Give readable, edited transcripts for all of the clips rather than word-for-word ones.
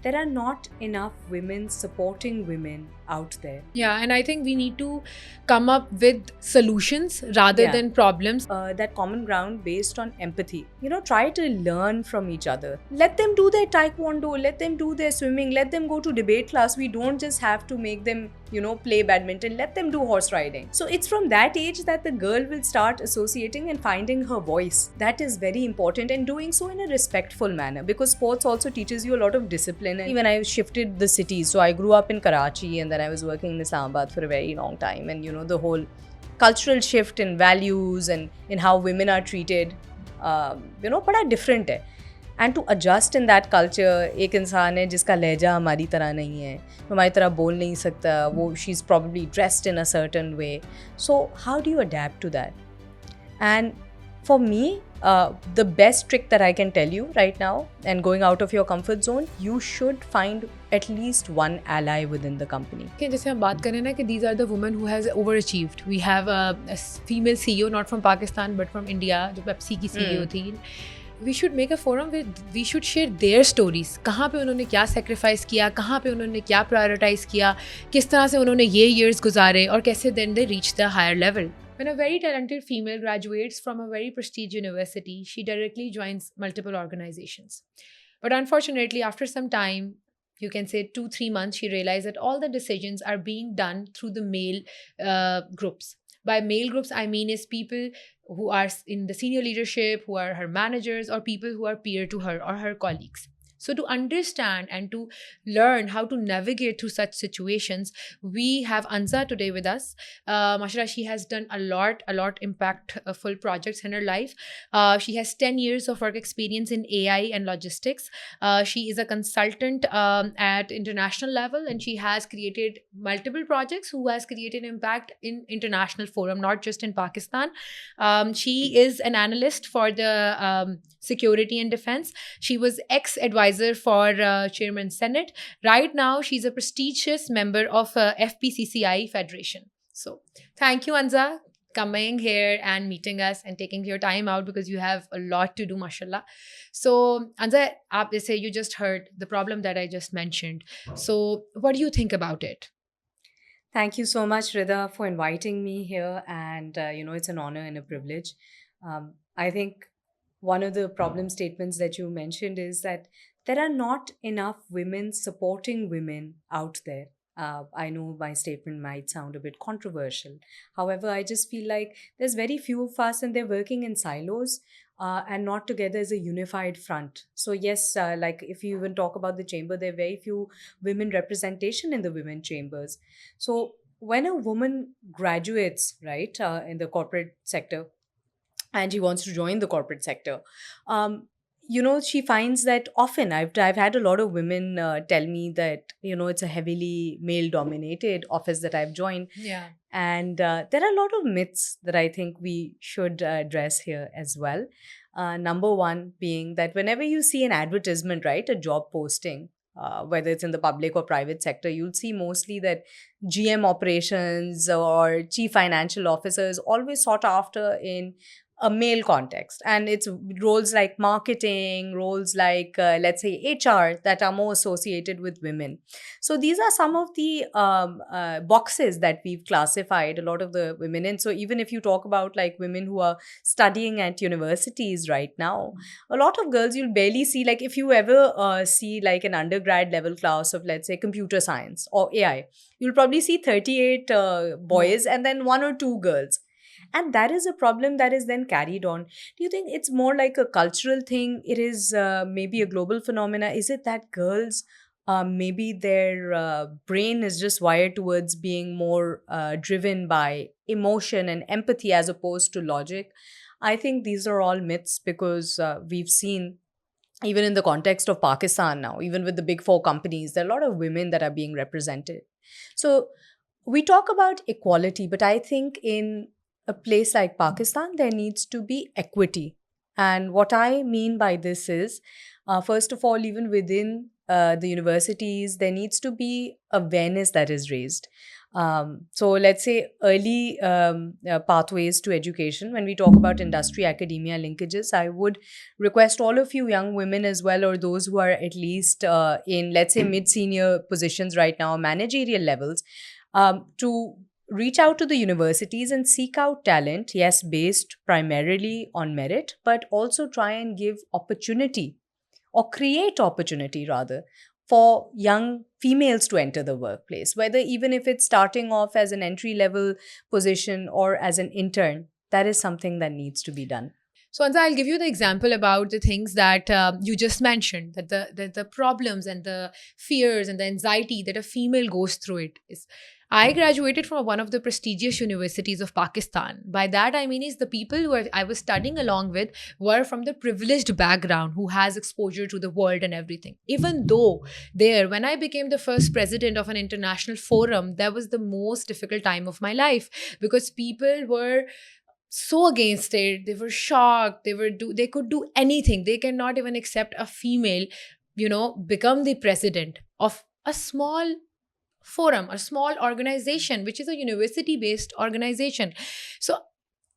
there are not enough women supporting women out there. Yeah, and I think we need to come up with solutions rather Yeah. than problems. That common ground based on empathy. Try to learn from each other. Let them do their taekwondo, let them do their swimming, let them go to debate class. We don't just have to make them, play badminton, let them do horse riding. So it's from that age that the girl will start associating and finding her voice. That is very important, and doing so in a respectful manner, because sports also teaches you a lot of discipline. And even I shifted the cities, so I grew up in Karachi and then I was working in Islamabad for a very long time, and the whole cultural shift in values and in how women are treated, बड़ा different है. And to adjust in that culture, एक इंसान है जिसका लहजा हमारी तरह नहीं है, हमारी तरह बोल नहीं सकता, वो she is probably dressed in a certain way. So how do you adapt to that? And for me, the best trick that I can tell you right now, and going out of your comfort zone, you should find at least one ally within the company. Okay, जैसे हम बात करें ना कि these are the women who has overachieved. We have a female CEO not from Pakistan but from India, जो Pepsi की CEO थी. We should make a forum where we should share their stories. कहाँ पे उन्होंने क्या sacrifice किया, कहाँ पे उन्होंने क्या prioritize किया, किस तरह से उन्होंने ये years गुजारे और कैसे then they reach the higher level. When a very talented female graduates from a very prestigious university, she directly joins multiple organizations. But unfortunately, after some time, you can say 2-3 months, she realized that all the decisions are being done through the male groups. By male groups, I mean is people who are in the senior leadership, who are her managers, or people who are peer to her or her colleagues. So to understand and to learn how to navigate through such situations, we have Anza today with us. Mashallah, she has done a lot impactful projects in her life. She has 10 years of work experience in AI and logistics. She is a consultant at international level, and she has created multiple projects who has created impact in international forum, not just in Pakistan. She is an analyst for the security and defense. She was ex-advisor for Chairman Senate. Right now, she's a prestigious member of FPCCI Federation. So, thank you, Anza, coming here and meeting us and taking your time out because you have a lot to do, mashallah. So, Anza, aap jise you just heard the problem that I just mentioned. So, what do you think about it? Thank you so much, Rida, for inviting me here. And, it's an honor and a privilege. I think one of the problem statements that you mentioned is that there are not enough women supporting women out there. I know my statement might sound a bit controversial. However, I just feel like there's very few of us and they're working in silos and not together as a unified front. So, yes, like if you even talk about the chamber, there are very few women representation in the women chambers. So, when a woman graduates, right, in the corporate sector, and she wants to join the corporate sector, she finds that often I've had a lot of women tell me that it's a heavily male dominated office that I've joined. Yeah. And there are a lot of myths that I think we should address here as well. Number one being that whenever you see an advertisement, right, a job posting, whether it's in the public or private sector, you'll see mostly that GM operations or chief financial officer is always sought after in a male context. And it's roles like marketing, roles like, let's say, HR that are more associated with women. So these are some of the boxes that we've classified a lot of the women in. So even if you talk about like women who are studying at universities right now, a lot of girls you'll barely see, like if you ever see like an undergrad level class of, let's say, computer science or AI, you'll probably see 38 boys and then one or two girls. And that is a problem that is then carried on. Do you think it's more like a cultural thing? It is maybe a global phenomena? Is it that girls, maybe their brain is just wired towards being more driven by emotion and empathy as opposed to logic? I think these are all myths because we've seen, even in the context of Pakistan now, even with the big four companies, there are a lot of women that are being represented. So we talk about equality, but I think in a place like Pakistan, there needs to be equity. And what I mean by this is, first of all, even within the universities, there needs to be awareness that is raised. So let's say early pathways to education. When we talk about industry academia linkages, I would request all of you young women as well, or those who are at least in, let's say, mid senior positions right now, managerial levels, to reach out to the universities and seek out talent, yes, based primarily on merit, but also try and give opportunity, or create opportunity rather, for young females to enter the workplace, whether even if it's starting off as an entry level position or as an intern. That is something that needs to be done. So, Anza, I'll give you the example about the things that you just mentioned, that the problems and the fears and the anxiety that a female goes through it is. I graduated from one of the prestigious universities of Pakistan. By that I mean is the people who I was studying along with were from the privileged background who has exposure to the world and everything. Even though there, when I became the first president of an international forum, that was the most difficult time of my life because people were so against it. They were shocked. They could do anything. They cannot even accept a female, become the president of a small forum, a small organization, which is a university based organization. So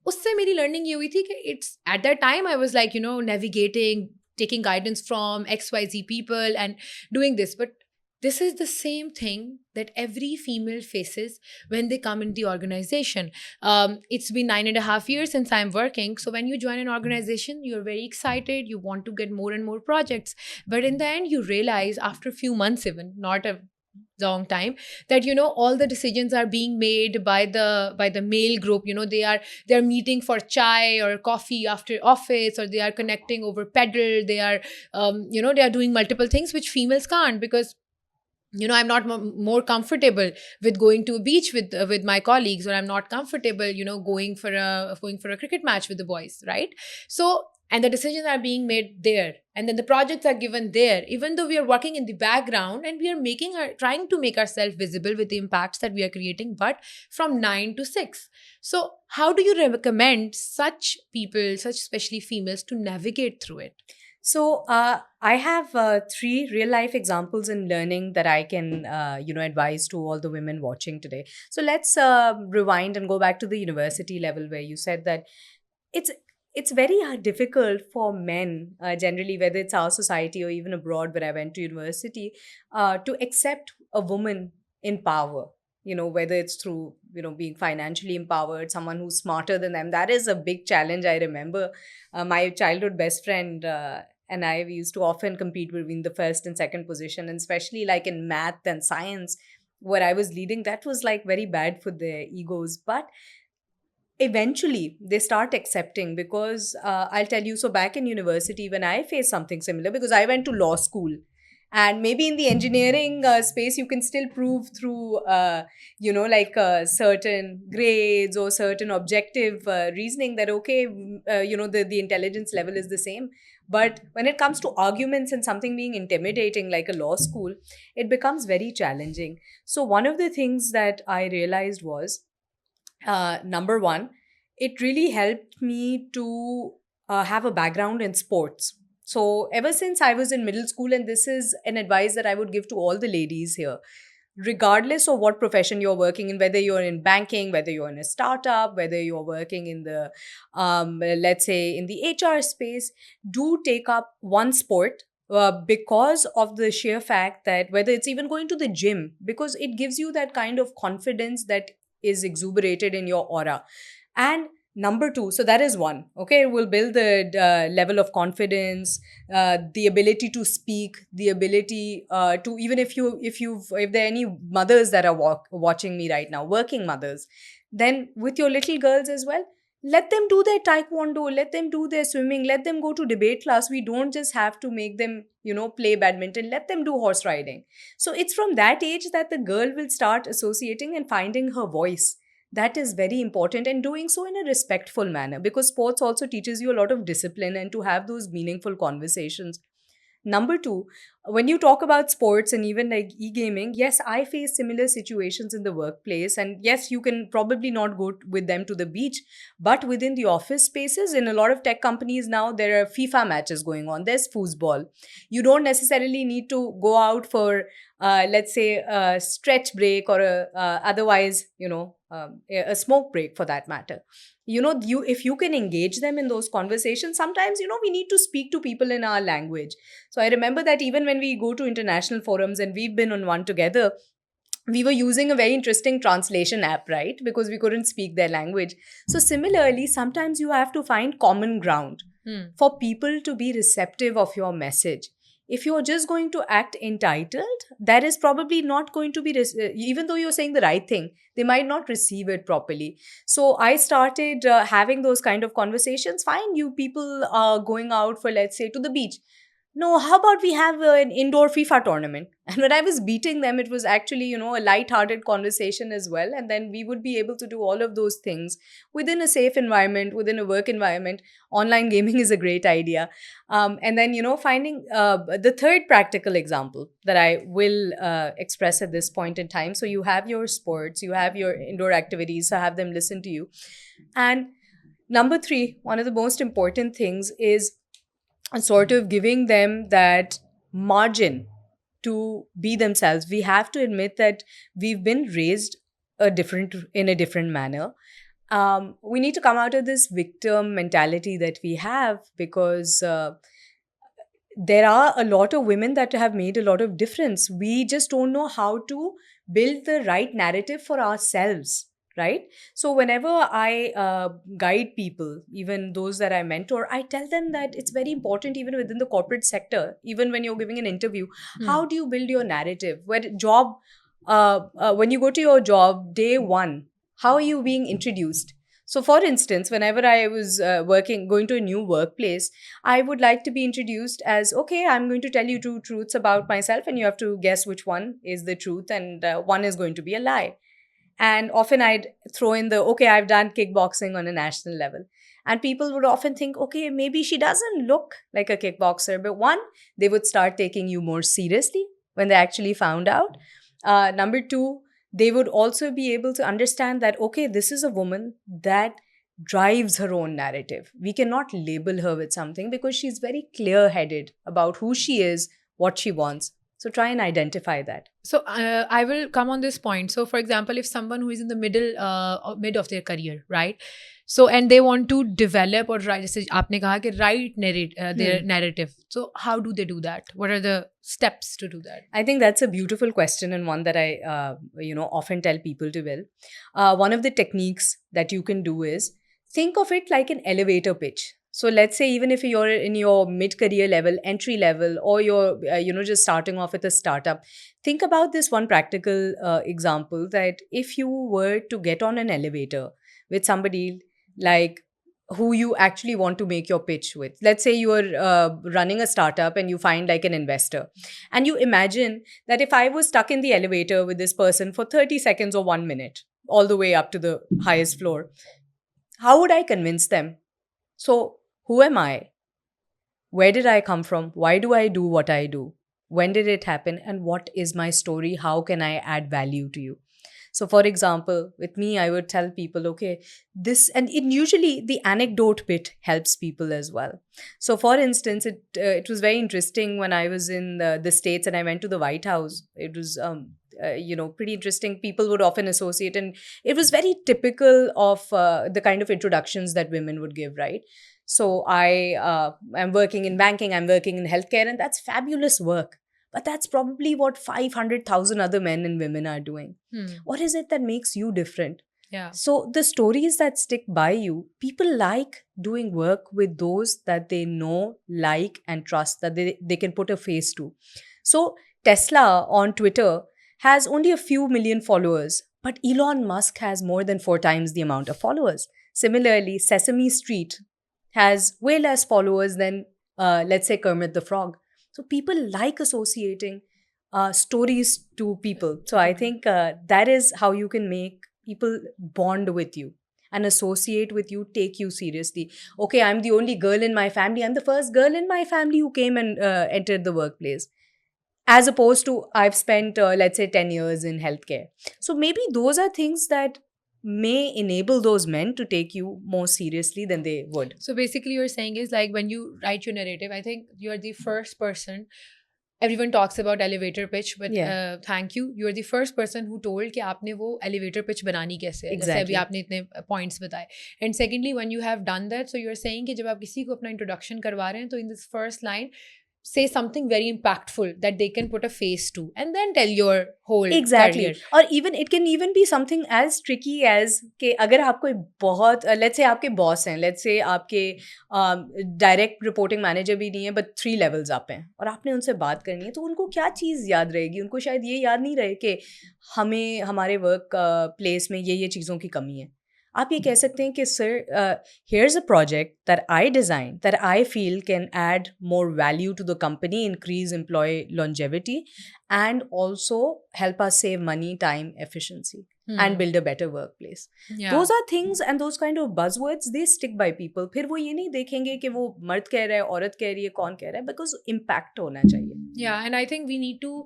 उससे मेरी learning ये हुई थी कि it's at that time I was like, navigating, taking guidance from XYZ people and doing this. But this is the same thing that every female faces when they come in the organization. It's been 9.5 years since I'm working. So when you join an organization, you're very excited. You want to get more and more projects. But in the end, you realize after a few months, even not a long time, that all the decisions are being made by the male group. They're meeting for chai or coffee after office, or they are connecting over pedal. They are they are doing multiple things which females can't, because I'm not more comfortable with going to a beach with my colleagues, or I'm not comfortable going for a cricket match with the boys, right? So, and the decisions are being made there, and then the projects are given there, even though we are working in the background and we are trying to make ourselves visible with the impacts that we are creating, but from 9 to 6. So how do you recommend such people, such especially females, to navigate through it? So I have 3 real life examples in learning that I can, advise to all the women watching today. So let's rewind and go back to the university level, where you said that it's it's very difficult for men, generally, whether it's our society or even abroad where I went to university, to accept a woman in power. Whether it's through, being financially empowered, someone who's smarter than them. That is a big challenge. I remember my childhood best friend and I, we used to often compete between the first and second position, and especially like in math and science, where I was leading, that was like very bad for their egos. But eventually they start accepting, because I'll tell you, so back in university when I faced something similar, because I went to law school, and maybe in the engineering space you can still prove through certain grades or certain objective reasoning that okay, the intelligence level is the same. But when it comes to arguments and something being intimidating like a law school, it becomes very challenging. So one of the things that I realized was, number one, it really helped me to have a background in sports. So, ever since I was in middle school, and this is an advice that I would give to all the ladies here, regardless of what profession you're working in, whether you're in banking, whether you're in a startup, whether you're working in the, let's say, in the HR space, do take up one sport. Because of the sheer fact that whether it's even going to the gym, because it gives you that kind of confidence that is exuberated in your aura. And number two, so that is one, okay, it will build the level of confidence, the ability to speak, the ability to, even if there are any mothers that are watching me right now, working mothers, then with your little girls as well, let them do their taekwondo, let them do their swimming, let them go to debate class. We don't just have to make them, play badminton, let them do horse riding. So it's from that age that the girl will start associating and finding her voice. That is very important, and doing so in a respectful manner, because sports also teaches you a lot of discipline and to have those meaningful conversations. Number two, when you talk about sports and even like e-gaming, yes, I face similar situations in the workplace. And yes, you can probably not go with them to the beach, but within the office spaces, in a lot of tech companies now, there are FIFA matches going on. There's foosball. You don't necessarily need to go out for, let's say, a stretch break or a otherwise, a smoke break for that matter. You if you can engage them in those conversations, sometimes we need to speak to people in our language. So I remember that even when we go to international forums, and we've been on one together, we were using a very interesting translation app, right? Because we couldn't speak their language. So similarly, sometimes you have to find common ground Hmm. for people to be receptive of your message. If you're just going to act entitled, that is probably not going to be, even though you're saying the right thing, they might not receive it properly. So I started having those kind of conversations. Fine, you people are going out for, let's say, to the beach. No, how about we have an indoor FIFA tournament? And when I was beating them, it was actually, a light-hearted conversation as well. And then we would be able to do all of those things within a safe environment, within a work environment. Online gaming is a great idea. And then, finding the third practical example that I will express at this point in time. So you have your sports, you have your indoor activities, so have them listen to you. And number three, one of the most important things is sort of giving them that margin to be themselves. We have to admit that we've been raised in a different manner. We need to come out of this victim mentality that we have, because there are a lot of women that have made a lot of difference. We just don't know how to build the right narrative for ourselves, right? So whenever I guide people, even those that I mentor, I tell them that it's very important, even within the corporate sector, even when you're giving an interview, how do you build your narrative? When you go to your job day one, how are you being introduced? So for instance, whenever I was going to a new workplace, I would like to be introduced as, okay, I'm going to tell you two truths about myself, and you have to guess which one is the truth, and one is going to be a lie. And often I'd throw in the, okay, I've done kickboxing on a national level. And people would often think, okay, maybe she doesn't look like a kickboxer. But one, they would start taking you more seriously when they actually found out. Number two, they would also be able to understand that, okay, this is a woman that drives her own narrative. We cannot label her with something, because she's very clear headed about who she is, what she wants. So try and identify that. So I will come on this point. So, for example, if someone who is in the mid of their career, right? So, and they want to develop or write, जैसे आपने कहा कि write their narrative. So, how do they do that? What are the steps to do that? I think that's a beautiful question, and one that I, often tell people to build. One of the techniques that you can do is think of it like an elevator pitch. So let's say even if you're in your mid-career level, entry level, or you're, just starting off with a startup, think about this one practical example, that if you were to get on an elevator with somebody like who you actually want to make your pitch with. Let's say you are running a startup and you find like an investor, and you imagine that if I was stuck in the elevator with this person for 30 seconds or 1 minute, all the way up to the highest floor, how would I convince them? So, who am I? Where did I come from? Why do I do what I do? When did it happen? And what is my story? How can I add value to you? So, for example, with me, I would tell people, okay, usually the anecdote bit helps people as well. So, for instance, it was very interesting when I was in the States and I went to the White House. It was, pretty interesting. People would often associate, and it was very typical of the kind of introductions that women would give, right? So, I am working in banking, I'm working in healthcare, and that's fabulous work. But that's probably what 500,000 other men and women are doing. What is it that makes you different? Yeah. So the stories that stick by you, people like doing work with those that they know, like, and trust, that they can put a face to. So Tesla on Twitter has only a few million followers, but Elon Musk has more than 4 times the amount of followers. Similarly, Sesame Street has way less followers than, let's say, Kermit the Frog. So people like associating stories to people. So I think that is how you can make people bond with you and associate with you, take you seriously. Okay, I'm the only girl in my family. I'm the first girl in my family who came and entered the workplace. as opposed to I've spent, let's say, 10 years in healthcare. So maybe those are things that may enable those men to take you more seriously than they would. So basically, you're saying is like when you write your narrative, I think you're the first person. Everyone talks about elevator pitch, but Yeah. thank you. You're the first person who told कि आपने वो elevator pitch बनानी कैसे है. जैसे अभी Exactly. आपने इतने points बताए. And secondly, when you have done that, so you're saying कि जब आप किसी को अपना introduction करवा रहे हैं, तो in this first line, say something very impactful that they can put a face to, and then tell your whole Exactly. career. Or even it can even be something as tricky as कि अगर आपको एक बहुत let's say आपके boss हैं, let's say आपके direct reporting manager भी नहीं है, but 3 levels up हैं और आपने उनसे बात करनी है, तो उनको क्या चीज़ याद रहेगी? उनको शायद ये याद नहीं रहे कि हमें हमारे वर्क प्लेस में ये चीज़ों की कमी है. आप ये कह सकते हैं कि sir, here's a project that I designed that I feel can add more value to the company, increase employee longevity, and also help us save money, time, efficiency, and build a better workplace. Yeah. Those are things and those kind of buzzwords, they stick by people. फिर वो ये नहीं देखेंगे कि वो मर्द कह रहा है, औरत कह रही है, कौन कह रहा है, because impact होना चाहिए. Yeah, and I think we need to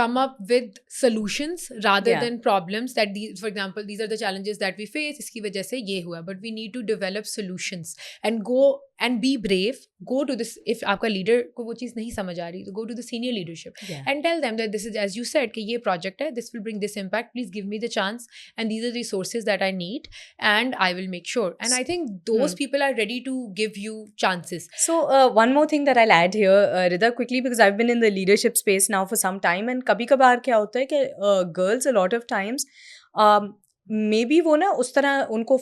come up with solutions rather Yeah. than problems. That these, for example, these are the challenges that we face. इसकी वजह से ये हुआ. But we need to develop solutions and go and be brave. Go to this. If आपका leader को वो चीज़ नहीं समझ आ रही, तो go to the senior leadership Yeah. and tell them that this is, as you said, कि ये project है. This will bring this impact. Please give me the chance, and these are the resources that I need, and I will make sure. And I think those people are ready to give you chances. So one more thing that I'll add here, Rida, quickly, because I've been in the leadership space now for some time, and कभी कभार क्या होता है कि girls a lot of times maybe वो ना उस तरह उनको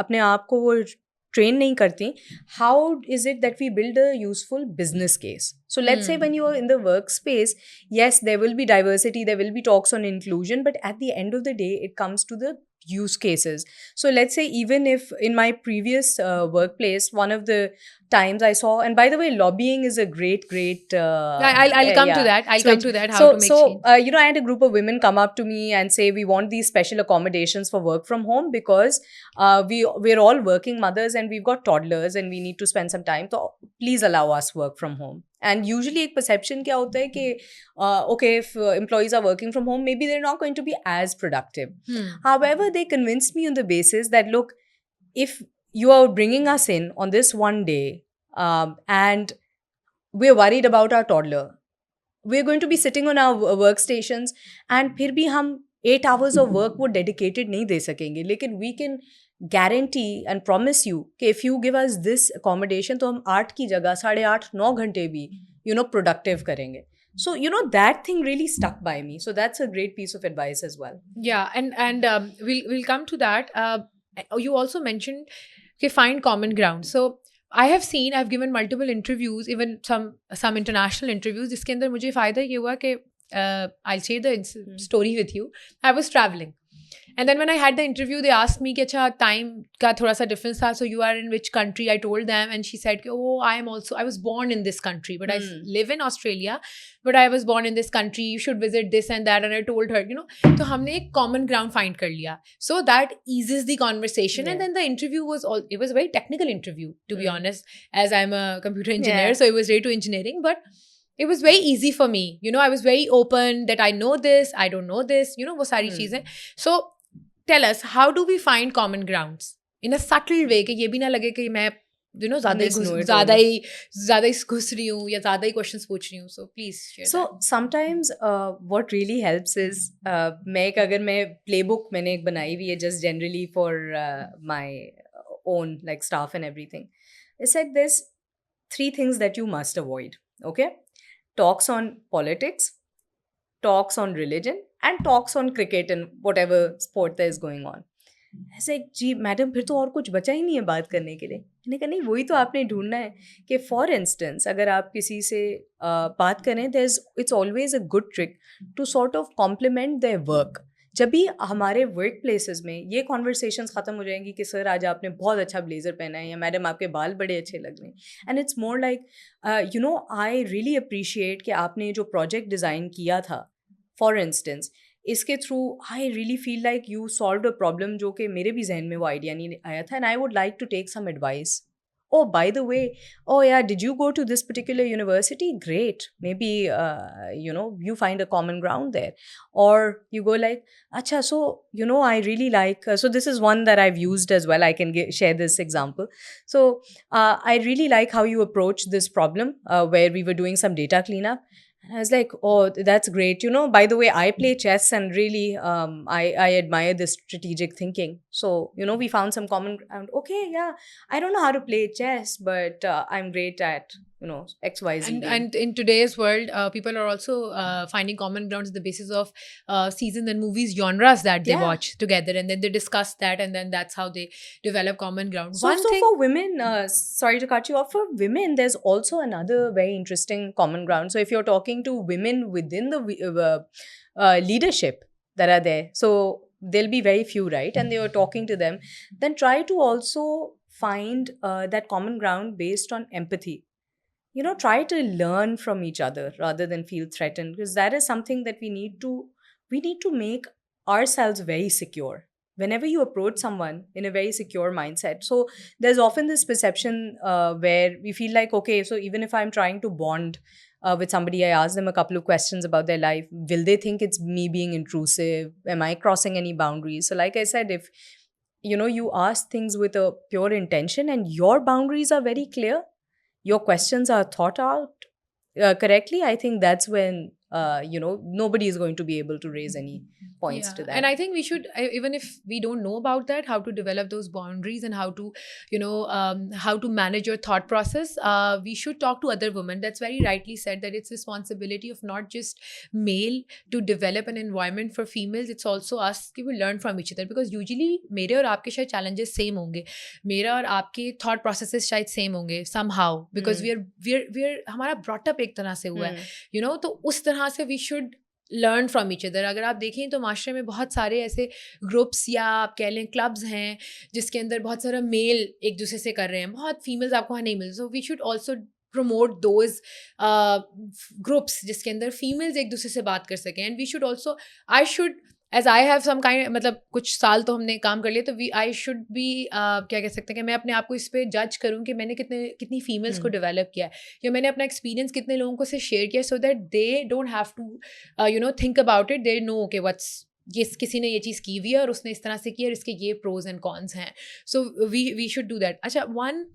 अपने आप को वो train नहीं करती. How is it that we build a useful business case? So let's say when you are in the workspace, yes, there will be diversity, there will be talks on inclusion, but at the end of the day, it comes to the use cases. So let's say even if in my previous workplace, one of the times I saw, and by the way, lobbying is a great I'll come to that. I'll come to that. How to make change. you know, I had a group of women come up to me and say we want these special accommodations for work from home because we're all working mothers and we've got toddlers and we need to spend some time, so please allow us work from home. And usually एक perception क्या होता है कि okay, if employees are working from home, maybe they're not going to be as productive. However, they convinced me on the basis that, look, if you are bringing us in on this one day and we're worried about our toddler, we're going to be sitting on our workstations and फिर भी हम 8 hours of work वो dedicated नहीं दे सकेंगे, लेकिन we can guarantee and promise you कि if you give us this accommodation तो हम 8 की जगह 8.5-9 घंटे भी you know productive करेंगे. So you know that thing really stuck by me. So that's a great piece of advice as well. Yeah, and we'll come to that. You also mentioned okay, find common ground. So I've given multiple interviews, even some international interviews. जिसके अंदर मुझे फ़ायदा ये हुआ कि I'll share the story with you. I was traveling. And then when I had the interview, they asked me कि अच्छा time का थोड़ा सा difference था. So you are in which country? I told them, and she said कि oh, I was born in this country, but I live in Australia, but I was born in this country. You should visit this and that. And I told her, you know, तो हमने एक common ground find कर लिया. So that eases the conversation. Yeah. And then the interview it was a very technical interview, to be honest, as I'm a computer engineer. Yeah. So it was related to engineering, but it was very easy for me. You know, I was very open that I know this, I don't know this, you know, वो सारी चीज़ें. So tell us, how do we find common grounds in a subtle way कि ये भी ना लगे कि मैं you know ज़्यादा ही घुस रही हूँ या ज़्यादा ही questions पूछ रही हूँ. So please share So that. sometimes what really helps is अगर मैं playbook मैंने एक बनाई हुई है just generally for my own like staff and everything. It's like there's 3 things that you must avoid. Okay, talks on politics, talks on religion, and talks on cricket and whatever sport there is going on. ऐसे जी madam फिर तो और कुछ बचा ही नहीं है बात करने के लिए. मैंने कहा नहीं, वही तो आपने ढूंढना है कि फॉर इंस्टेंस अगर आप किसी से बात करें, it's always a good trick to sort of compliment their work. जब भी हमारे वर्क प्लेसेस में ये कॉन्वर्सेशंस ख़त्म हो जाएंगी कि सर आज आपने बहुत अच्छा ब्लेजर पहना है या मैडम आपके बाल बड़े अच्छे लग रहे हैं, and it's more like you know I really appreciate कि आपने जो प्रोजेक्ट डिज़ाइन किया था फॉर इंस्टेंस, इसके through I really feel like you solve a problem जो कि मेरे भी जहन में वो आइडिया नहीं आया था, and I would like to take some advice oh, by the way, oh yeah, did you go to this particular university? Great. Maybe, you find a common ground there. Or you go like, acha, so, I really like, so this is one that I've used as well. I can share this example. So I really like how you approach this problem where we were doing some data cleanup. And I was like, oh, that's great. By the way, I play chess and really I admire this strategic thinking. So, we found some common ground. Okay, yeah, I don't know how to play chess, but I'm great at, XYZ And game. and in today's world, people are also finding common grounds on the basis of seasons and movies genres that they Yeah. watch together, and then they discuss that, and then that's how they develop common ground. So, for women, sorry to cut you off, for women, there's also another very interesting common ground. So, if you're talking to women within the leadership that are there, so there'll be very few, right? And you're talking to them, then try to also find that common ground based on empathy. Try to learn from each other rather than feel threatened, because that is something that we need to make ourselves very secure whenever you approach someone in a very secure mindset. So there's often this perception where we feel like, okay, so even if I'm trying to bond with somebody, I ask them a couple of questions about their life, will they think it's me being intrusive? Am I crossing any boundaries? So like I said, if you ask things with a pure intention and your boundaries are very clear, your questions are thought out correctly, I think that's when nobody is going to be able to raise any points to that. And I think we should, even if we don't know about that, how to develop those boundaries and how to, how to manage your thought process. We should talk to other women. That's very rightly said, that it's responsibility of not just male to develop an environment for females. It's also us कि we learn from each other, because usually मेरे और आपके शायद challenges same होंगे, मेरा और आपके thought processes शायद same होंगे somehow, because we're हमारा brought up एक तरह से हुआ है, तो उस तरह से we should learn from each other. अगर आप देखें तो माशरे में बहुत सारे ऐसे ग्रुप्स या आप कह लें क्लब्स हैं जिसके अंदर बहुत सारा मेल एक दूसरे से कर रहे हैं, बहुत फीमेल्स आपको वहाँ नहीं मिलती. So we should also promote those groups जिसके अंदर females एक दूसरे से बात कर सकें. And we should also, I should, as I have some kind, मतलब कुछ साल तो हमने काम कर लिया, तो I should be क्या कह सकते हैं कि मैं अपने आप को इस पे जज करूँ कि मैंने कितनी फीमेल्स को डेवलप किया है, या मैंने अपना एक्सपीरियंस कितने लोगों को से शेयर किया, so that they don't have to think about it. They know okay what's, ये किसी ने ये चीज़ की हुई है और उसने इस तरह से की है और इसके ये प्रोज एंड कॉन्स हैं. So we should do that. अच्छा, one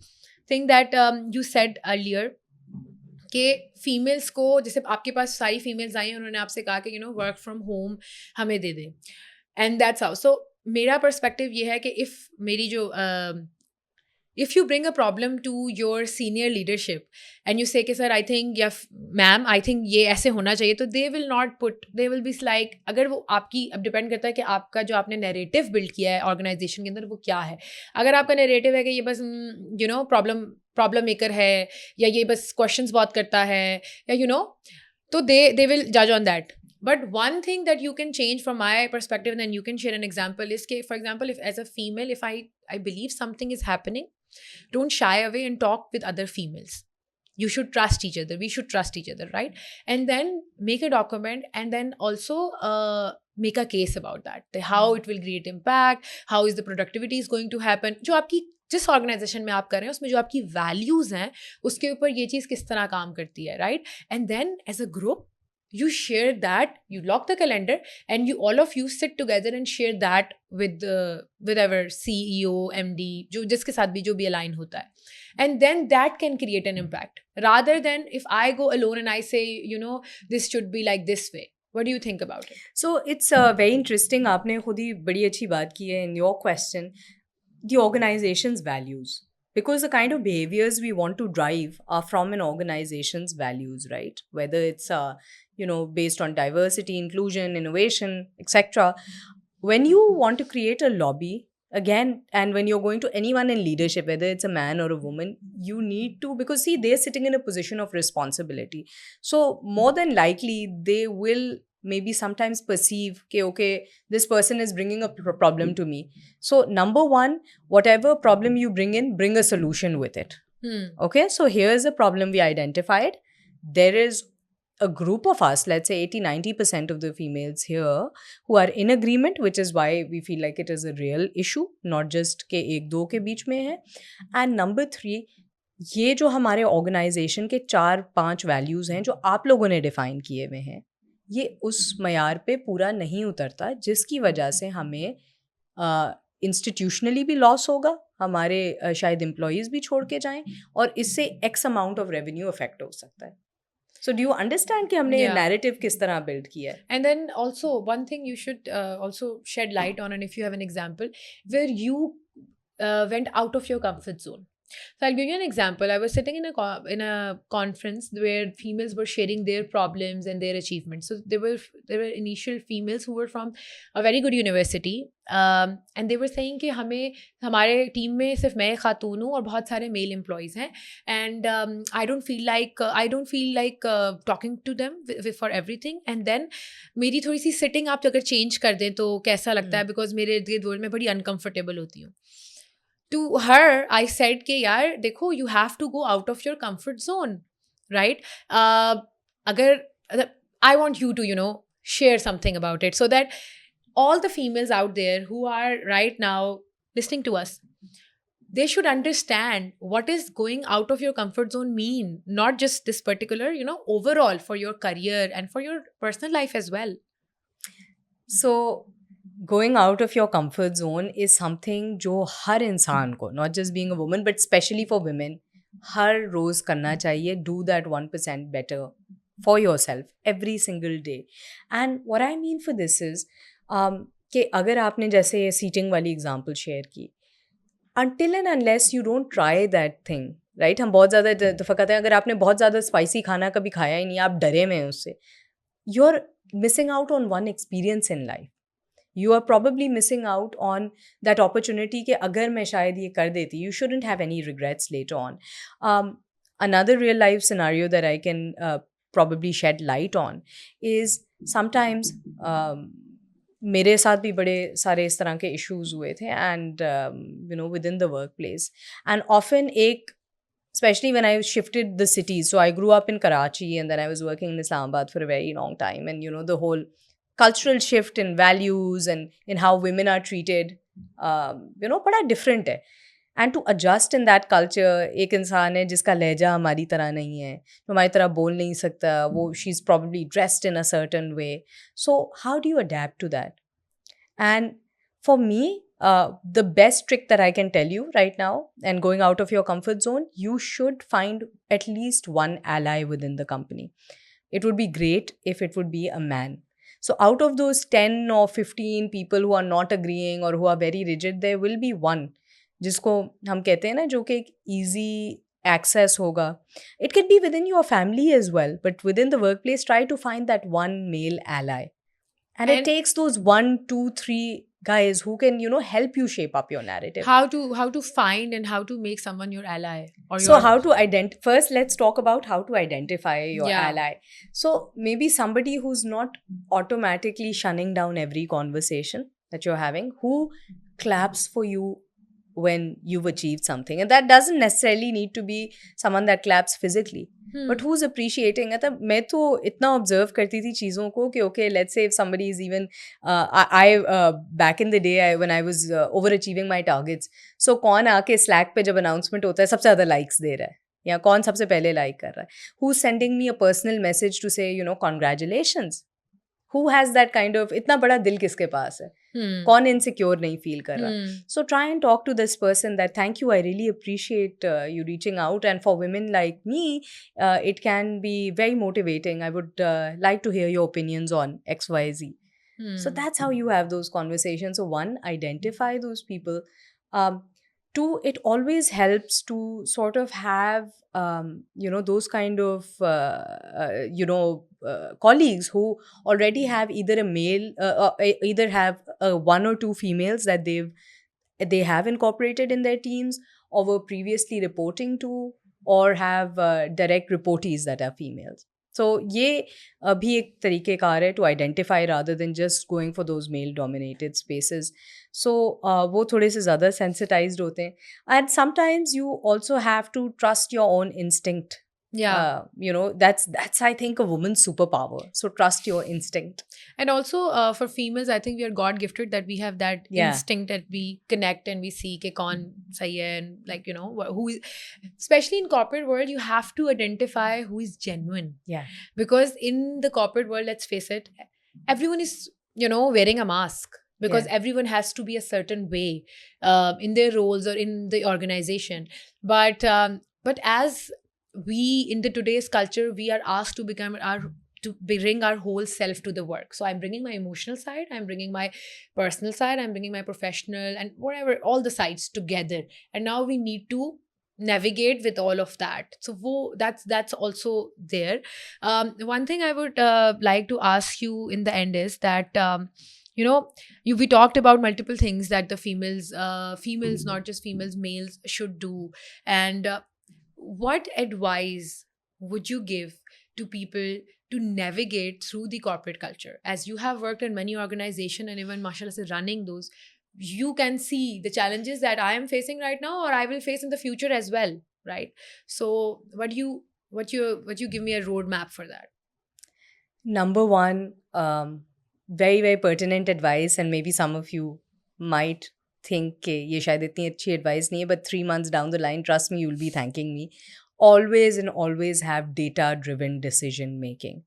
thing that you said earlier कि फीमेल्स को, जैसे आपके पास सारी फीमेल्स आई हैं, उन्होंने आपसे कहा कि वर्क फ्रॉम होम हमें दे दें, एंड दैट्स हाउ. सो मेरा पर्सपेक्टिव ये है कि if you bring a problem to your senior leadership and you say कि sir I think, या ma'am I think ये ऐसे होना चाहिए, तो they will be like, अगर वो आपकी, अब डिपेंड करता है कि आपका जो आपने नैरेटिव बिल्ड किया है ऑर्गेनाइजेशन के अंदर वो क्या है. अगर आपका नैरेटिव है कि ये बस प्रॉब्लम मेकर है, या ये बस क्वेश्चंस बहुत करता है, या तो they will judge on that. But one thing that you can change from my perspective, and then you can share an example, is कि, for example, if as a female, if I believe something is happening, don't shy away and talk with other females. You should trust each other. We should trust each other, right? And then make a document, and then also make a case about that. How it will create impact, how is the productivity is going to happen. जो आपकी जिस organisation में आप कर रहे हैं उसमें जो आपकी वैल्यूज हैं उसके ऊपर ये चीज़ किस तरह काम करती है, right? And then as a group you share that, you lock the calendar, and all of you sit together and share that with our CEO, MD, जिसके साथ भी जो भी align होता है. And then that can create an impact, rather than if I go alone and I say, this should be like this way. What do you think about it? So it's very interesting. आपने खुद ही बड़ी अच्छी बात की है in your question, the organization's values. Because the kind of behaviors we want to drive are from an organization's values, right? Whether it's, based on diversity, inclusion, innovation, etc. When you want to create a lobby, again, and when you're going to anyone in leadership, whether it's a man or a woman, you need to, because see, they're sitting in a position of responsibility. So more than likely, they will maybe sometimes perceive, okay, this person is bringing a problem to me. So number one, whatever problem you bring a solution with it. Okay, so here's a problem we identified. There is a group of us, let's say 80-90% of the females here, who are in agreement, which is why we feel like it is a real issue, not just ke ek do ke beech mein hai. And number three, ये जो हमारे organisation के 4-5 values हैं जो आप लोगों ने define किए हुए हैं, ये उस मयार पे पूरा नहीं उतरता, जिसकी वजह से हमें इंस्टीट्यूशनली भी लॉस होगा, हमारे शायद एम्प्लॉइज़ भी छोड़ के जाएँ और इससे x amount of revenue affect हो सकता है। सो डू यू अंडरस्टैंड कि हमने Yeah. नैरेटिव किस तरह बिल्ड किया है? And then also one thing you should also shed light on, and if you have an example where you went out of your comfort zone. So I'll give you an example. I was sitting in a conference where females were sharing their problems and their achievements. So there were initial females who were from a very good university, and they were saying कि हमें हमारे team में सिर्फ मैं खातून हूँ और बहुत सारे मेल एम्प्लॉयज़ हैं, and I don't feel like talking to them for everything. And then मेरी थोड़ी सी सिटिंग आप अगर चेंज कर दें तो कैसा लगता है, बिकॉज मेरे इर्द गिर्द वर्ल्ड में बड़ी अनकंफर्टेबल होती हूँ. To her I said कि यार देखो, you have to go out of your comfort zone, right? अगर I want you to share something about it, so that all the females out there who are right now listening to us, they should understand what is going out of your comfort zone mean, not just this particular, overall for your career and for your personal life as well. So going out of your comfort zone is something जो हर इंसान को, not just being a woman but especially for women, हर रोज करना चाहिए. Do that 1% better for yourself every single day. And what I mean for this is कि अगर आपने जैसे seating वाली एग्जांपल शेयर की, until and unless you don't try that thing, right? हम बहुत ज़्यादा दफ़ा कहते हैं, अगर आपने बहुत ज़्यादा स्पाइसी खाना कभी खाया ही नहीं, आप डरे हुए हैं उससे, you're missing out on one experience in life. You are probably missing out on that opportunity कि अगर मैं शायद ये कर देती, you shouldn't have any regrets later on. Another real life scenario that I can probably shed light on is sometimes मेरे साथ भी बड़े सारे इस तरह के issues हुए थे, and within the workplace, and often especially when I shifted the cities. So I grew up in Karachi and then I was working in Islamabad for a very long time, and the whole cultural shift in values and in how women are treated, बड़ा different है. And to adjust in that culture, एक इंसान है जिसका लहजा हमारी तरह नहीं है, जो हमारी तरह बोल नहीं सकता, वो she's probably dressed in a certain way. So how do you adapt to that? And for me, the best trick that I can tell you right now, and going out of your comfort zone, you should find at least one ally within the company. It would be great if it would be a man. So out of those 10 or 15 people who are not agreeing or who are very rigid, there will be one जिसको हम कहते हैं ना, जो कि एक easy access होगा. It can be within your family as well, but within the workplace, try to find that one male ally. And it takes those 1, 2, 3 guys who can, help you shape up your narrative. How to find and how to make someone your ally, or So how to first let's talk about how to identify your Yeah. ally. So maybe somebody who's not automatically shunning down every conversation that you're having, who claps for you when you've achieved something. And that doesn't necessarily need to be someone that claps physically. But who's appreciating it? मैं तो इतना observe करती थी चीज़ों को कि okay, let's say if somebody is even back in the day when I was overachieving my targets, so कौन आके Slack पे जब announcement होता है सबसे ज़्यादा likes दे रहा है, या कौन सबसे पहले like कर रहा है, who's sending me a personal message to say congratulations, who has that kind of, इतना बड़ा दिल किसके पास है, कौन insecure नहीं feel कर रहा. So try and talk to this person that thank you, I really appreciate you reaching out, and for women like me, it can be very motivating. I would like to hear your opinions on XYZ. So that's how you have those conversations. So one, identify those people. Two, it always helps to sort of have those kind of colleagues who already have either a male either have one or two females that they have incorporated in their teams, or were previously reporting to, or have direct reportees that are females. So ये भी एक तरीक़ेकार है to identify rather than just going for those male dominated spaces. So वो थोड़े से ज़्यादा sensitized होते हैं. And sometimes you also have to trust your own instinct. Yeah. That's I think a woman's superpower. So trust your instinct. And also for females, I think we are God gifted that we have that Yeah. instinct that we connect and we see ke kaun sahi hai, and like, you know, who is, especially in corporate world, you have to identify who is genuine. Yeah. Because in the corporate world, let's face it, everyone is, you know, wearing a mask, because Yeah. everyone has to be a certain way in their roles or in the organization. But as we, in the today's culture, we are asked to become our, to bring our whole self to the work. So I'm bringing my emotional side, I'm bringing my personal side, I'm bringing my professional and whatever, all the sides together, and now we need to navigate with all of that. So that's also there. One thing I would like to ask you in the end is that you know, we talked about multiple things that the females, not just females, males should do. And what advice would you give to people to navigate through the corporate culture? As you have worked in many organizations and even mashallah is running those, you can see the challenges that I am facing right now or I will face in the future as well, right? So what you give me a roadmap for that? Number one, very, very pertinent advice, and maybe some of you might think कि ये शायद इतनी अच्छी advice नहीं है, but 3 months down the line, trust me, you'll be thanking me. Always and always have data-driven decision making.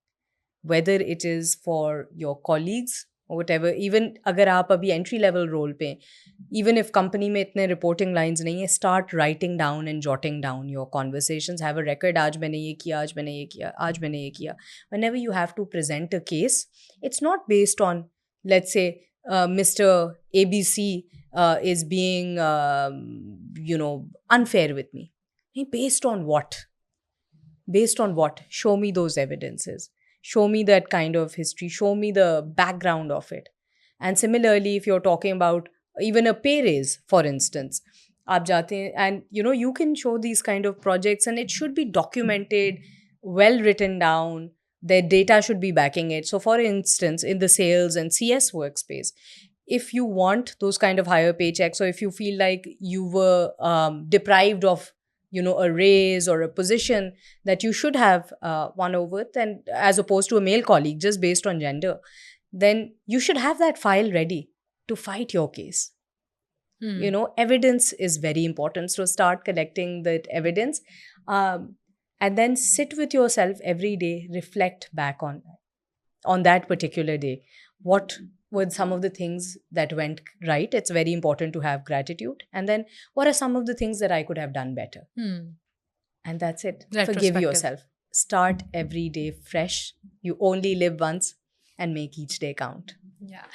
Whether it is for your colleagues or whatever, even अगर आप अभी entry level role पे, even if company में इतने reporting lines नहीं है, start writing down and jotting down your conversations. Have a record. आज मैंने ये किया, आज मैंने ये किया, आज मैंने ये किया. Whenever you have to present a case, it's not based on, let's say, Mr. ABC is being, unfair with me. Based on what? Based on what? Show me those evidences. Show me that kind of history. Show me the background of it. And similarly, if you're talking about even a pay raise, for instance, aap jaate hain, and you can show these kind of projects and it should be documented, well written down. Their data should be backing it. So for instance, in the sales and CS workspace, if you want those kind of higher paychecks, or if you feel like you were deprived of a raise or a position that you should have won over, then as opposed to a male colleague, just based on gender, then you should have that file ready to fight your case. Evidence is very important. So start collecting that evidence, and then sit with yourself every day, reflect back on that particular day. What were some of the things that went right? It's very important to have gratitude. And then what are some of the things that I could have done better? And that's it. Forgive Retrospective. yourself. Start every day fresh. You only live once, and make each day count. Yeah.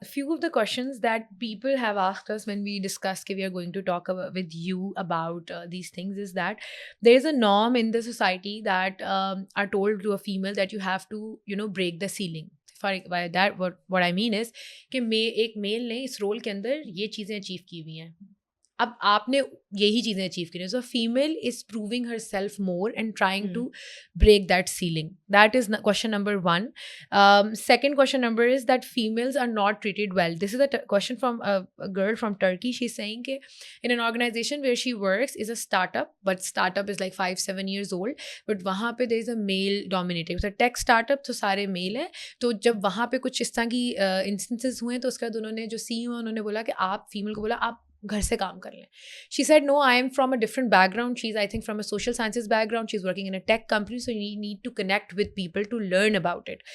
Few of the questions that people have asked us when we discussed that we are going to talk with you about these things is that there is a norm in the society that are told to a female that you have to, break the ceiling. By that, what I mean is कि एक mail ने इस role के अंदर ये चीज़ें achieve की हुई हैं, अब आपने यही चीज़ें अचीव की हैं. So a female is proving herself more and trying to break that ceiling. That is question number one. Second question number is that females are not treated well. This is a question from a girl from Turkey. She's saying that in an organization where she works is a startup, but startup is like 5-7 years old. But वहाँ पे there is a male dominated. It's a tech startup, तो सारे male हैं. तो जब वहाँ पे कुछ इस तरह की instances हुए तो उसके बाद उन्होंने जो CEO उन्होंने बोला कि आप female को बोला आप घर से काम कर लें. She said, no, I am from a different background. She's, I think, from a social sciences background. She's working in a tech company. So you need to connect with people to learn about it.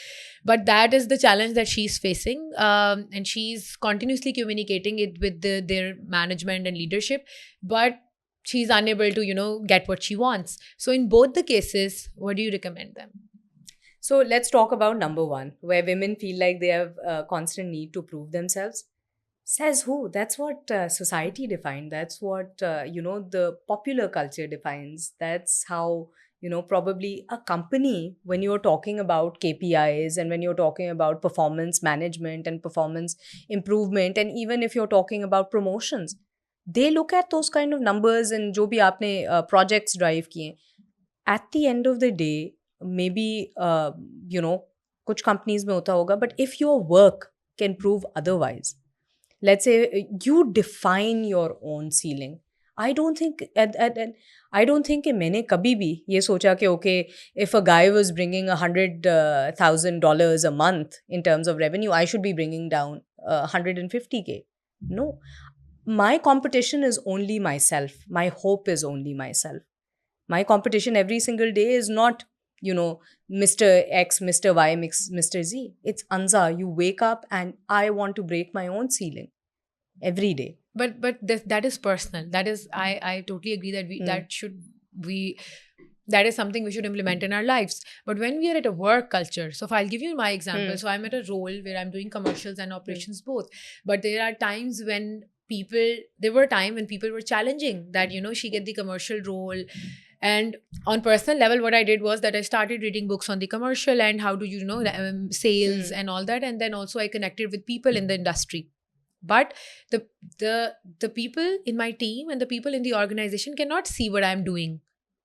But that is the challenge that she's facing. And she's continuously communicating it with their management and leadership. But she's unable to, get what she wants. So in both the cases, what do you recommend them? So let's talk about number one, where women feel like they have a constant need to prove themselves. Says who? That's what society defined. That's what, the popular culture defines. That's how, probably a company, when you're talking about KPIs and when you're talking about performance management and performance improvement, and even if you're talking about promotions, they look at those kind of numbers and jo bhi aapne projects drive kiye. At the end of the day, maybe, kuch companies mein hota hoga, but if your work can prove otherwise, let's say you define your own ceiling. I don't think I don't think कि मैंने कभी भी ये सोचा कि okay, if a guy was bringing $100,000 a month in terms of revenue, I should be bringing down 150K. No, my competition is only myself. My hope is only myself. My competition every single day is not, Mr. X, Mr. Y, Mr. Z. It's Anza. You wake up and I want to break my own ceiling every day. But that is personal. That is, I totally agree that we that is something we should implement in our lives. But when we are at a work culture, so if I'll give you my example, so I'm at a role where I'm doing commercials and operations both. But there are times when there were time when people were challenging that, she get the commercial role. And on personal level, what I did was that I started reading books on the commercial and how do sales and all that. And then also I connected with people in the industry. But the people in my team and the people in the organization cannot see what I'm doing,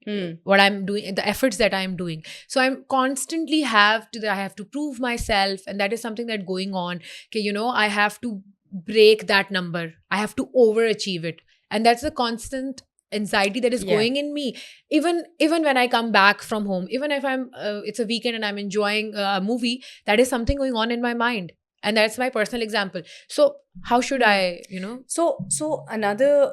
the efforts that I'm doing. So I'm constantly I have to prove myself, and that is something that going on. Okay, I have to break that number. I have to overachieve it, and that's a constant anxiety that is going in me. Even when I come back from home, even if I'm it's a weekend and I'm enjoying a movie, that is something going on in my mind. And that's my personal example. So how should I, So another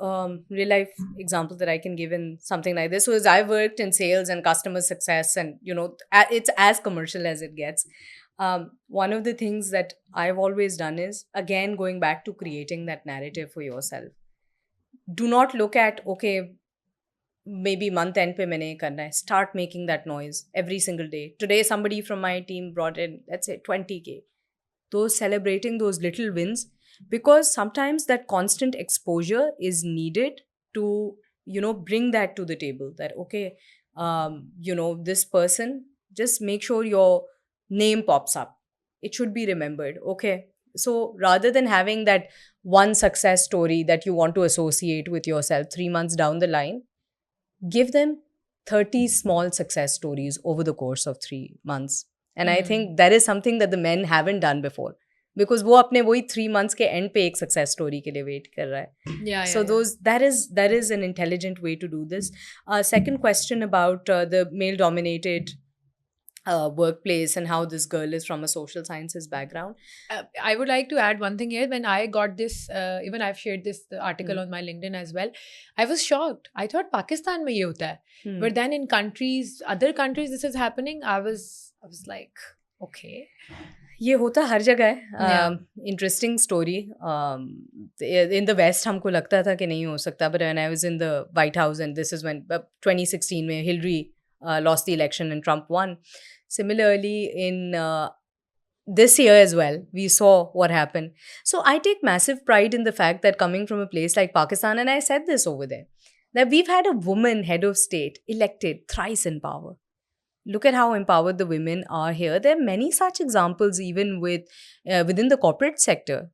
real life example that I can give in something like this was I've worked in sales and customer success, and it's as commercial as it gets. One of the things that I've always done is, again, going back to creating that narrative for yourself. Do not look at, okay, maybe month end pe maine karna hai. Start making that noise every single day. Today somebody from my team brought in, let's say, 20K. Celebrating those little wins, because sometimes that constant exposure is needed to bring that to the table, that okay, this person, just make sure your name pops up. It should be remembered. Okay, so rather than having that one success story that you want to associate with yourself 3 months down the line, give them 30 small success stories over the course of 3 months. And I think that is something that the men haven't done before, because वो अपने वही 3 months के end पे एक success story के लिए wait कर रहा है. So that is an intelligent way to do this. Second question about the male dominated workplace and how this girl is from a social sciences background. I would like to add one thing here. When I got this, even I've shared this article on my LinkedIn as well, I was shocked. I thought Pakistan mein ye hota hai. But then in other countries this is happening. I was like, okay. ये होता हर जगह है. Interesting story. In the West हमको लगता था कि नहीं हो सकता, but when I was in the White House, and this is when 2016 में Hillary lost the election and Trump won. Similarly, in this year as well, we saw what happened. So I take massive pride in the fact that coming from a place like Pakistan, and I said this over there, that we've had a woman head of state elected thrice in power. Look at how empowered the women are here. There are many such examples even within the corporate sector.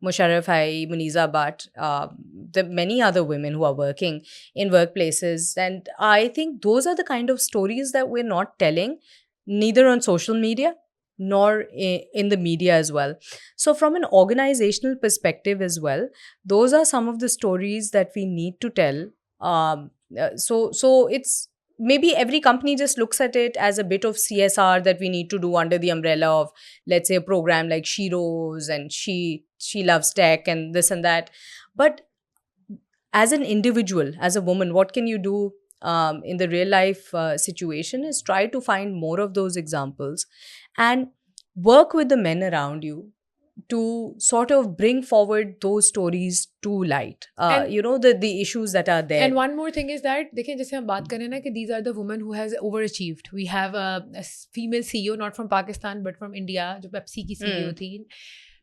Musharraf Hai, Muniza Bhatt, there are many other women who are working in workplaces. And I think those are the kind of stories that we're not telling, neither on social media nor in the media as well. So from an organizational perspective as well, those are some of the stories that we need to tell. So it's, maybe every company just looks at it as a bit of CSR that we need to do under the umbrella of, let's say, a program like She Rose and She Loves Tech and this and that. But as an individual, as a woman, what can you do in the real life situation is try to find more of those examples and work with the men around you to sort of bring forward those stories to light, the issues that are there. And one more thing is that, dekhiye, jaise hum baat kar rahe hain na कि these are the women who has overachieved. We have a female CEO, not from Pakistan but from India, जो Pepsi की CEO थी.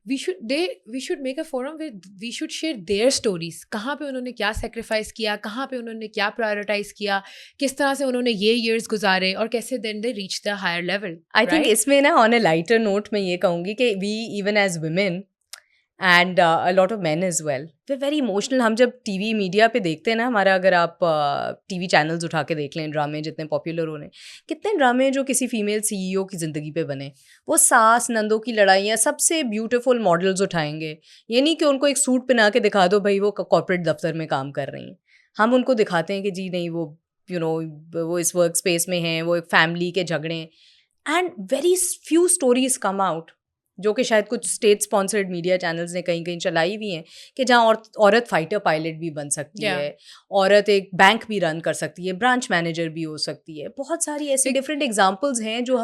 We should make a forum where we should share their stories. कहाँ पे उन्होंने क्या sacrifice किया, कहाँ पे उन्होंने क्या prioritize किया, किस तरह से उन्होंने ये years गुजारे और कैसे then they reach the higher level. I think इसमें ना on a lighter note मैं ये कहूँगी कि we, even as women and a lot of men as well, we're very emotional. हम जब TV मीडिया पे देखते हैं ना, हमारा अगर आप TV चैनल्स उठा के देख लें, ड्रामे जितने पॉपुलर हो रहे हैं, कितने ड्रामे जो किसी फीमेल CEO की ज़िंदगी पे बने, वो सास नंदों की लड़ाइयाँ, सबसे ब्यूटीफुल मॉडल्स उठाएंगे. ये नहीं कि उनको एक सूट पहना के दिखा दो भाई वो कॉर्पोरेट दफ्तर में काम कर रही हैं. हम उनको दिखाते हैं कि जी नहीं वो वो इस वर्क स्पेस में हैं, वो एक फैमिली के झगड़े हैं, and very few stories come out, जो कि शायद कुछ स्टेट स्पॉन्सर्ड मीडिया चैनल्स ने कहीं कहीं चलाई हुई हैं, कि जहाँ औरत फाइटर पायलट भी बन सकती है, औरत एक बैंक भी रन कर सकती है, ब्रांच मैनेजर भी हो सकती है. बहुत सारी ऐसे डिफरेंट एग्जांपल्स हैं जो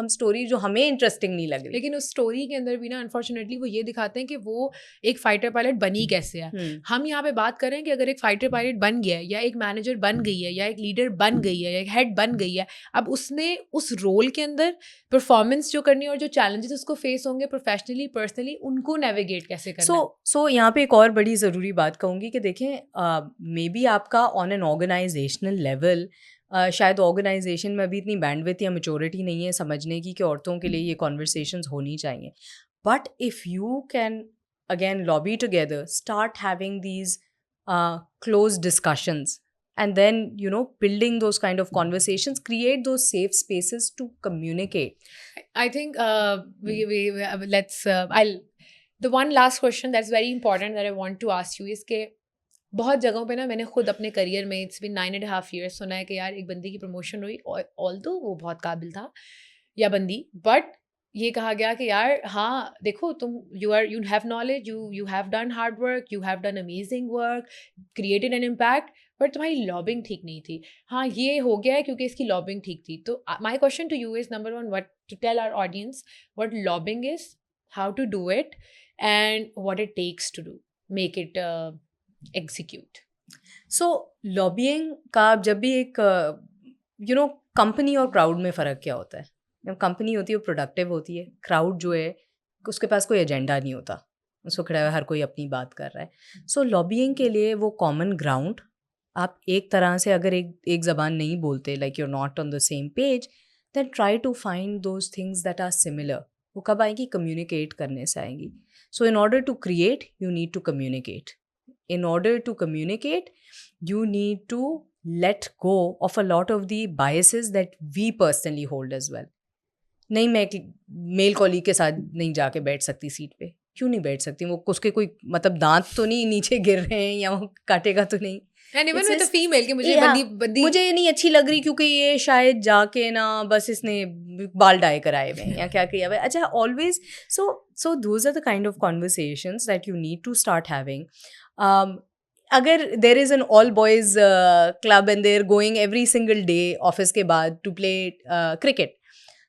हमें इंटरेस्टिंग नहीं लग रही. लेकिन उस स्टोरी के अंदर भी ना अनफॉर्चुनेटली वो ये दिखाते हैं कि वो एक फाइटर पायलट बनी कैसे है. हम यहाँ पे बात कर रहे हैं कि अगर एक फाइटर पायलट बन गया है, या एक मैनेजर बन गई है, या एक लीडर बन गई है, या एक हेड बन गई है, अब उसने उस रोल के अंदर परफॉर्मेंस जो करनी है और जो चैलेंजेस उसको फेस होंगे प्रोफेशनली पर्सनली, उनको नेविगेट कैसे करना है. सो यहाँ पे एक और बड़ी ज़रूरी बात कहूँगी कि देखें, मे बी आपका ऑन एन ऑर्गेनाइजेशनल लेवल शायद ऑर्गेनाइजेशन में अभी इतनी बैंडविथ या मैच्योरिटी नहीं है समझने की कि औरतों के लिए ये कॉन्वर्सेशंस होनी चाहिए. But if you can again lobby together, start having these close discussions, and then building those kind of conversations, create those safe spaces to communicate. I think the one last question that's very important that I want to ask you is कि बहुत जगहों पे ना मैंने खुद अपने career में it's been 9.5 years सुना है कि यार एक बंदी की प्रमोशन हुई, ऑल्दो वो बहुत काबिल था या बंदी, बट ये कहा गया कि यार हाँ देखो तुम you have knowledge, you have done hard work, you have done amazing work, created an impact, but तुम्हारी लॉबिंग ठीक नहीं थी. हाँ ये हो गया है क्योंकि इसकी लॉबिंग ठीक थी. तो my question to you is number 1, what to tell our audience what lobbying is, how to do it, and what it takes to make it execute. So lobbying का जब भी एक कंपनी और क्राउड में फ़र्क क्या होता है. जब कंपनी होती है वो प्रोडक्टिव होती है, क्राउड जो है उसके पास कोई एजेंडा नहीं होता, उसको खड़ा है हर कोई अपनी बात कर रहा है. सो लॉबिंग के लिए वो कॉमन ग्राउंड, आप एक तरह से अगर एक ज़बान नहीं बोलते, like you're not on the same page, then try to find those things that are similar. वो कब आएंगी? कम्युनिकेट करने से आएंगी. So in order to create you need to communicate. In order to communicate, you need to let go of a lot of the biases that we personally hold as well. नहीं, मैं एक mail colleague के साथ नहीं जाके बैठ सकती seat पे. क्यों नहीं बैठ सकती? वो उसके कोई मतलब दांत तो नहीं नीचे गिर रहे हैं या वो काटेगा तो नहीं. And even with a female कि मुझे बंदी मुझे ये नहीं अच्छी लग रही क्योंकि ये शायद जाके ना बस इसने बाल डाई कराए हुए हैं या क्या किया हुआ है. अच्छा, always so those are the kind of conversations that you need to start having. अगर there is an all boys club and they're going every single day office के बाद to play cricket.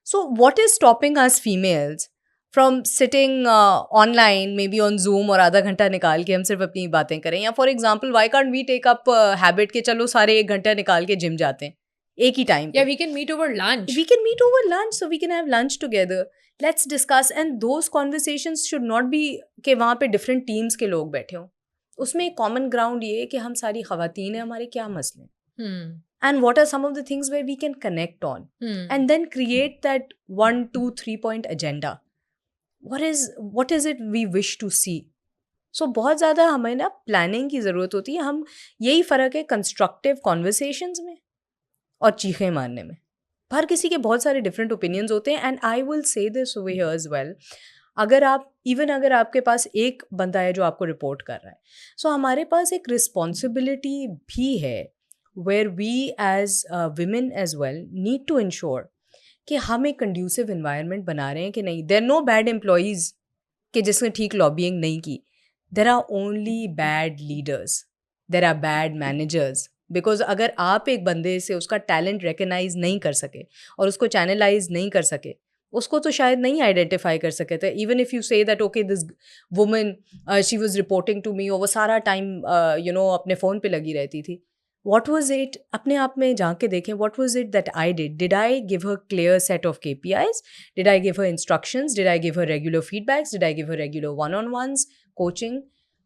So what is stopping us females from sitting online, maybe on Zoom, और आधा घंटा निकाल के हम सिर्फ अपनी बातें करें? या for example why can't we take up habit के चलो सारे 1 घंटा निकाल के जिम जाते हैं एक ही time. Yeah, we can meet over lunch. We can meet over lunch, so we can have lunch together. Let's discuss, and those conversations should not be कि वहाँ पे different teams के लोग बैठे हों. उसमें एक कॉमन ग्राउंड ये है कि हम सारी खवातीन हैं, हमारे क्या मसले हैं, and what are some of the things where we can connect on, and then create that 1, 2, 3 point agenda. What is it we wish to see? So बहुत ज़्यादा हमें ना प्लानिंग की ज़रूरत होती है. हम यही फ़र्क है कंस्ट्रक्टिव कॉन्वर्सेशंस में और चीखें मारने में. हर किसी के बहुत सारे डिफरेंट ओपिनियंस होते हैं, and I will say this over here as well. अगर आपके पास एक बंदा है जो आपको रिपोर्ट कर रहा है, सो हमारे पास एक रिस्पॉन्सिबिलिटी भी है where we as women as well need to ensure कि हम एक कंड्यूसिव इन्वायरमेंट बना रहे हैं कि नहीं. देयर नो बैड एम्प्लॉयज़ कि जिसने ठीक लॉबिंग नहीं की. There are only bad leaders, there are bad managers. Because अगर आप एक बंदे से उसका टैलेंट रिकग्नाइज नहीं कर सके और उसको चैनलाइज नहीं कर सके, उसको तो शायद नहीं आइडेंटिफाई कर सके थे. Even if you say that okay this woman she was reporting to me, और वो सारा टाइम अपने फ़ोन पे लगी रहती थी. What was it? अपने आप में जाके देखें, what was it that I did I give her clear set of KPIs? Did I give her instructions? Did I give her regular feedbacks? Did I give her regular one-on-ones coaching?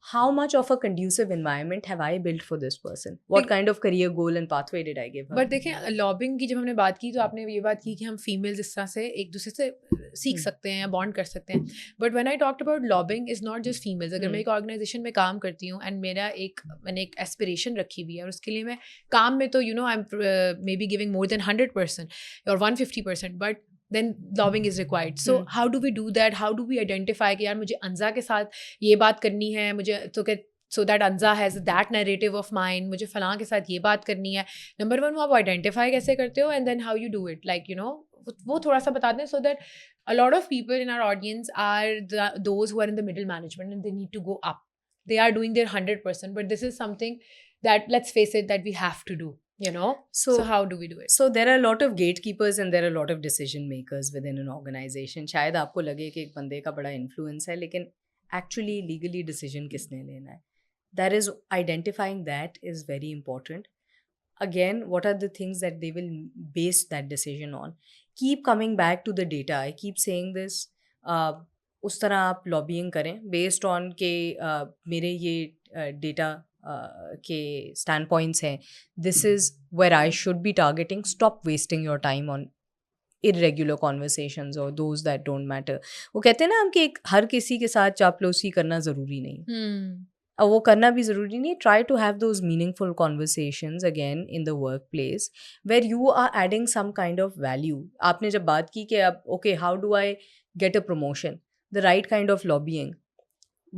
How much of a conducive environment have I built for this person? What kind of career goal and pathway did I give her? But देखें, lobbying की जब हमने बात की तो आपने ये बात की कि हम फीमेल्स इस तरह से एक दूसरे से सीख सकते हैं या बॉन्ड कर सकते हैं. But when I talked about lobbying is not just females. अगर मैं एक ऑर्गेनाइजेशन में काम करती हूँ एंड मैंने एक एस्पिरेशन रखी हुई है और उसके लिए मैं काम में तो I am may be giving more than 100% और 150%, but then lobbying is required. So how do we do that? How do we identify कि यार मुझे अंजा के साथ ये बात करनी है, मुझे तो so that Anza has that narrative of mine, मुझे फलां के साथ ये बात करनी है. Number one, वो आप identify कैसे करते हो, and then how you do it, like, you know, वो थोड़ा सा बता दें, so that a lot of people in our audience are those who are in the middle management and they need to go up. They are doing their 100%, but this is something that, let's face it, that we have to do, you know. So how do we do it? So there are a lot of gatekeepers and there are a lot of decision makers within an organization. शायद आपको लगे कि एक बंदे का बड़ा influence है, लेकिन actually legally decision किसने लेना है? That is, identifying that is very important. Again, what are the things that they will base that decision on? Keep coming back to the data. I keep saying this. उस तरह आप lobbying करें based on के मेरे ये data के standpoints हैं. This is where I should be targeting. Stop wasting your time on irregular conversations or those that don't matter. वो कहते हैं ना हम कि हर किसी के साथ चापलूसी करना ज़रूरी नहीं. अब वो करना भी ज़रूरी नहीं. Try to have those meaningful conversations again in the workplace where you are adding some kind of value. आपने जब बात की कि अब okay, how do I get a promotion? The right kind of lobbying.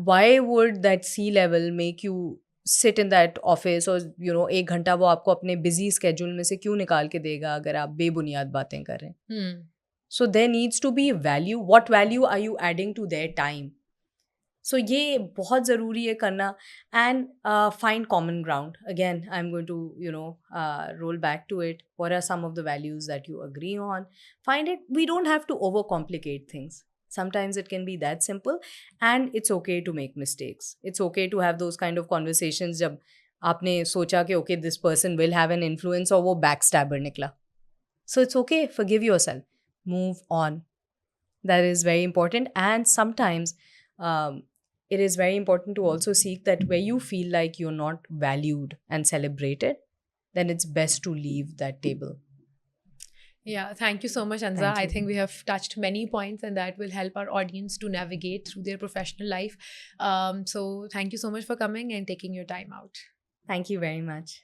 Why would that C-level make you sit in that office or, you know, 1 घंटा वो आपको अपने busy schedule में से क्यों निकाल के देगा अगर आप बेबुनियाद बातें कर रहे हैं? So there needs to be value. What value are you adding to their time? So ये बहुत ज़रूरी है करना. And find common ground. Again, I'm going to, you know, roll back to it. What are some of the values that you agree on? Find it. We don't have to overcomplicate things. Sometimes it can be that simple, and it's okay to make mistakes. It's okay to have those kind of conversations जब आपने सोचा कि okay, this person will have an influence और वो backstabber निकला. So it's okay. Forgive yourself. Move on. That is very important. And sometimes it is very important to also seek that where you feel like you're not valued and celebrated, then it's best to leave that table. Yeah, thank you so much, Anza. Thank I you. think we have touched many points and that will help our audience to navigate through their professional life. So thank you so much for coming and taking your time out. Thank you very much.